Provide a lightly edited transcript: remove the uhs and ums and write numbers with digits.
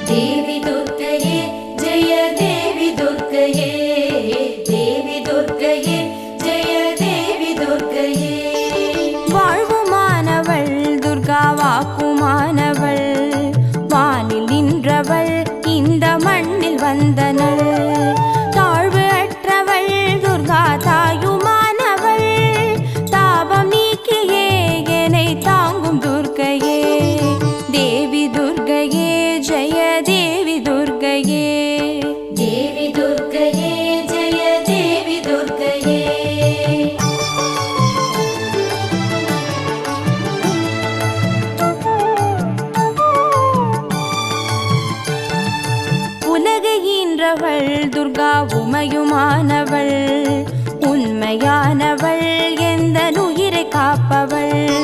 தேவி துர்க்கையே ஜெய தேவி துர்க்கையே, தேவி துர்க்கையே ஜெய தேவி துர்க்கையே. வாழ்வுமானவள் துர்கா வாக்குமானவள், வானில் நின்றவள் இந்த மண்ணில் வந்தனள். தாழ்வு அற்றவள் துர்கா தாயுமானவள், தாபம் நீக்கியே என்னை தாங்கும் துர்க்கையே. தேவி துர்க்கையே ஜெய தேவி துர்க்கையே, தேவி துர்க்கையே ஜெய தேவி துர்க்கையே. உலகை ஈன்றவள் துர்கா உமையுமானவள், உண்மையானவள் எந்த உயிரை காப்பவள்.